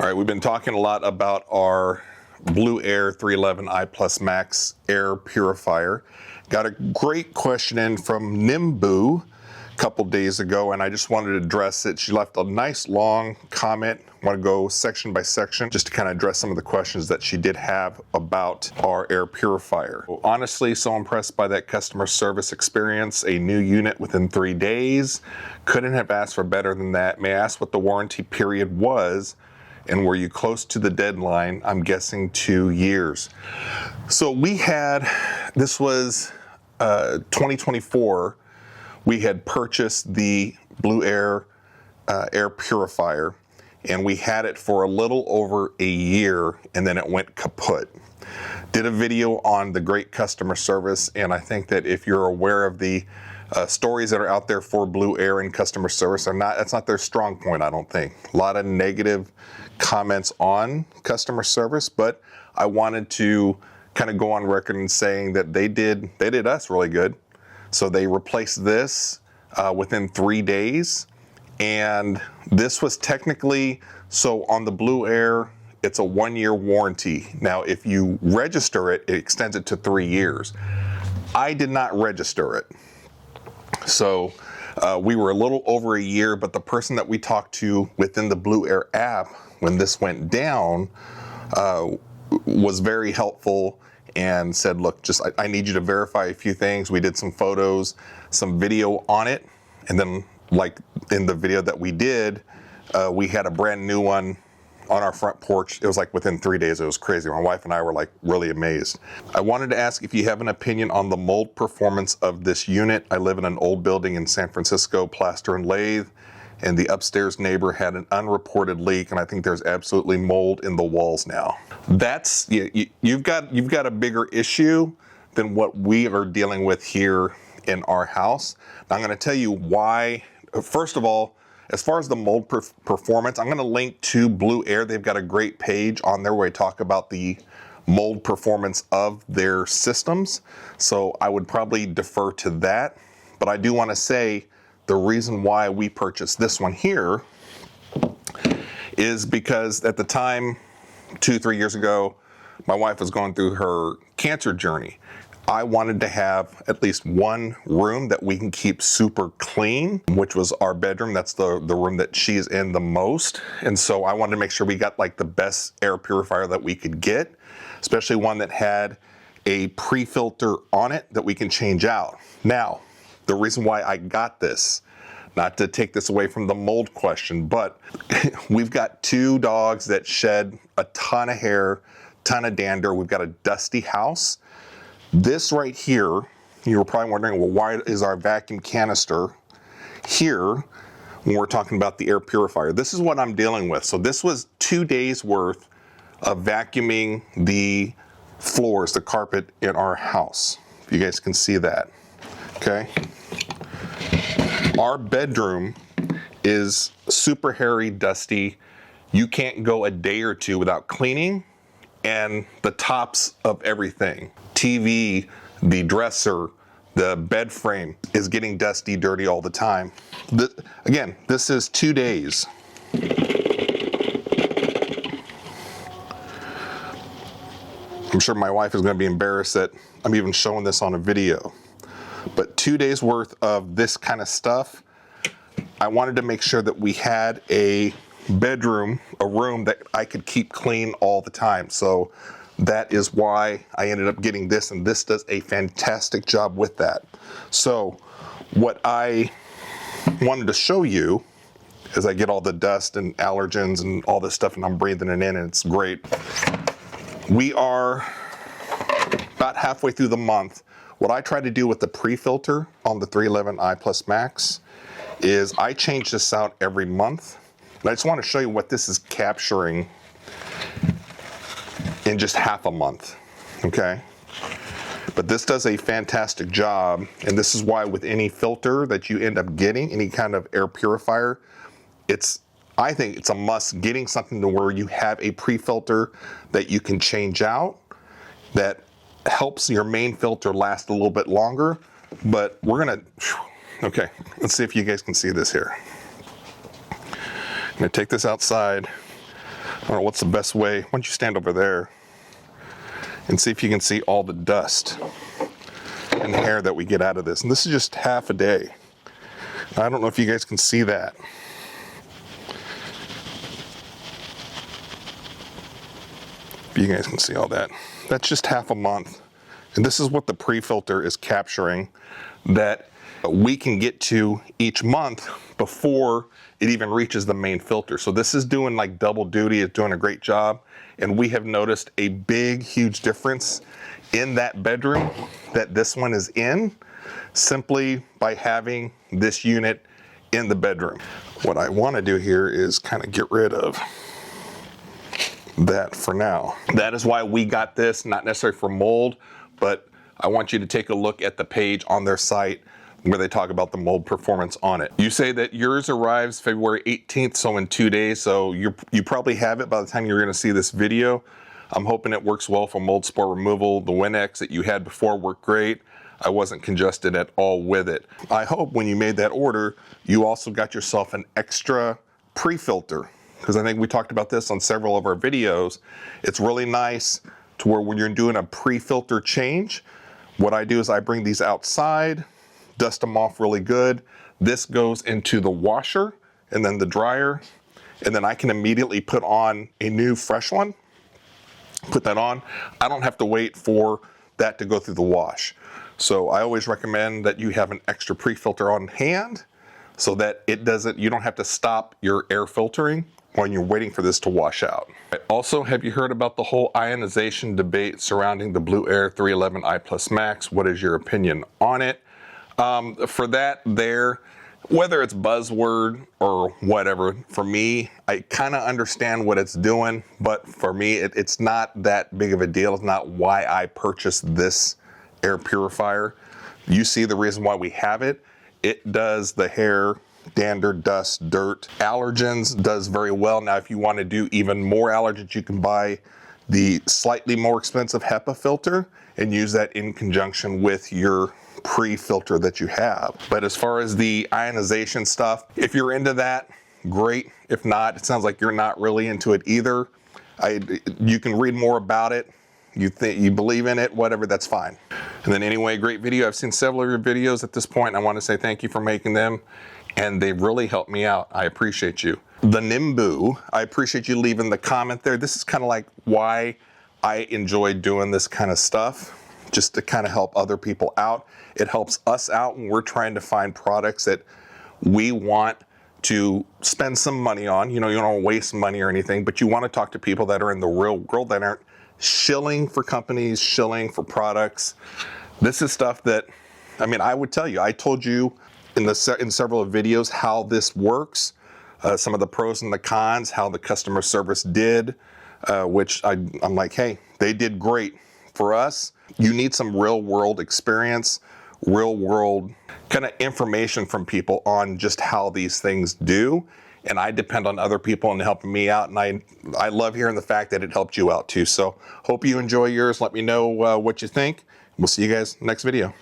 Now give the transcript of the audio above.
All right, we've been talking a lot about our Blueair 311i Plus Max Air Purifier. Got a great question in from Nimbu a couple days ago, and I just wanted to address it. She left a nice long comment. I want to go section by section just to kind of address some of the questions that she did have about our air purifier. Honestly, so impressed by that customer service experience. A new unit within 3 days. Couldn't have asked for better than that. May I ask what the warranty period was? And were you close to the deadline? I'm guessing 2 years. So we had, this was 2024, we had purchased the Blueair air purifier, and we had it for a little over a year, and then it went kaput. Did a video on the great customer service, and I think that if you're aware of the stories that are out there for Blueair and customer service, that's not their strong point, I don't think. A lot of negative comments on customer service, but I wanted to kind of go on record and saying that they did us really good. So they replaced this within 3 days, and this was technically, so on the Blueair, it's a 1-year warranty. Now, if you register it, it extends it to 3 years. I did not register it. So we were a little over a year, but the person that we talked to within the Blueair app when this went down was very helpful and said, look, I need you to verify a few things. We did some photos, some video on it, and then like in the video that we did, we had a brand new one on our front porch. It was like within 3 days. It was crazy. My wife and I were like really amazed. I wanted to ask if you have an opinion on the mold performance of this unit. I live in an old building in San Francisco, plaster and lathe, and the upstairs neighbor had an unreported leak, and I think there's absolutely mold in the walls now. That's, you've got a bigger issue than what we are dealing with here in our house. Now, I'm going to tell you why. First of all, as far as the mold performance, I'm going to link to Blueair. They've got a great page on there where I talk about the mold performance of their systems. So I would probably defer to that. But I do want to say the reason why we purchased this one here is because at the time, 2-3 years ago, my wife was going through her cancer journey. I wanted to have at least one room that we can keep super clean, which was our bedroom. That's the room that she's in the most. And so I wanted to make sure we got like the best air purifier that we could get, especially one that had a pre-filter on it that we can change out. Now, the reason why I got this, not to take this away from the mold question, but we've got 2 dogs that shed a ton of hair, ton of dander. We've got a dusty house. This right here, you were probably wondering, well, why is our vacuum canister here when we're talking about the air purifier? This is what I'm dealing with. So this was 2 days worth of vacuuming the floors, the carpet in our house. If you guys can see that, okay? Our bedroom is super hairy, dusty. You can't go a day or 2 without cleaning, and the tops of everything. TV, the dresser, the bed frame is getting dusty, dirty all the time. Again, this is 2 days. I'm sure my wife is going to be embarrassed that I'm even showing this on a video. But 2 days worth of this kind of stuff. I wanted to make sure that we had a bedroom, a room that I could keep clean all the time. So that is why I ended up getting this, and this does a fantastic job with that. So what I wanted to show you as I get all the dust and allergens and all this stuff, and I'm breathing it in, and it's great. We are about halfway through the month. What I try to do with the pre-filter on the 311i Plus Max is I change this out every month. And I just want to show you what this is capturing in just half a month, okay? But this does a fantastic job, and this is why with any filter that you end up getting, any kind of air purifier, I think it's a must getting something to where you have a pre-filter that you can change out that helps your main filter last a little bit longer. But we're gonna, okay, let's see if you guys can see this here. I'm gonna take this outside. I don't know what's the best way. Why don't you stand over there and see if you can see all the dust and hair that we get out of this. And this is just half a day. I don't know if you guys can see that. If you guys can see all that. That's just half a month. And this is what the pre-filter is capturing that we can get to each month before it even reaches the main filter. So this is doing like double duty. It's doing a great job. And we have noticed a big, huge difference in that bedroom that this one is in, simply by having this unit in the bedroom. What I want to do here is kind of get rid of that for now. That is why we got this, not necessarily for mold, but I want you to take a look at the page on their site where they talk about the mold performance on it. You say that yours arrives February 18th, so in 2 days, so you probably have it by the time you're gonna see this video. I'm hoping it works well for mold spore removal. The Winx that you had before worked great. I wasn't congested at all with it. I hope when you made that order, you also got yourself an extra pre-filter, because I think we talked about this on several of our videos. It's really nice to where when you're doing a pre-filter change, what I do is I bring these outside, dust them off really good. This goes into the washer and then the dryer, and then I can immediately put on a new fresh one. Put that on. I don't have to wait for that to go through the wash. So I always recommend that you have an extra pre-filter on hand so that you don't have to stop your air filtering when you're waiting for this to wash out. Also, have you heard about the whole ionization debate surrounding the Blueair 311i Plus Max? What is your opinion on it? For that there, whether it's buzzword or whatever, for me, I kind of understand what it's doing, but for me, it's not that big of a deal. It's not why I purchased this air purifier. You see the reason why we have it. It does the hair, dander, dust, dirt, allergens, does very well. Now, if you want to do even more allergens, you can buy the slightly more expensive HEPA filter and use that in conjunction with your pre-filter that you have. But as far as the ionization stuff, if you're into that, great. If not, it sounds like you're not really into it either. You can read more about it. You believe in it, whatever, that's fine. And then anyway, great video. I've seen several of your videos at this point. I want to say thank you for making them, and they've really helped me out. I appreciate you. The Nimbu, I appreciate you leaving the comment there. This is kind of like why I enjoy doing this kind of stuff, just to kind of help other people out. It helps us out when we're trying to find products that we want to spend some money on. You know, you don't want to waste money or anything, but you want to talk to people that are in the real world, that aren't shilling for companies, shilling for products. This is stuff that, I mean, I would tell you, I told you in several of videos how this works, some of the pros and the cons, how the customer service did, which I'm like, hey, they did great. For us, you need some real world experience, real world kind of information from people on just how these things do. And I depend on other people and helping me out. And I love hearing the fact that it helped you out too. So hope you enjoy yours. Let me know what you think. We'll see you guys next video.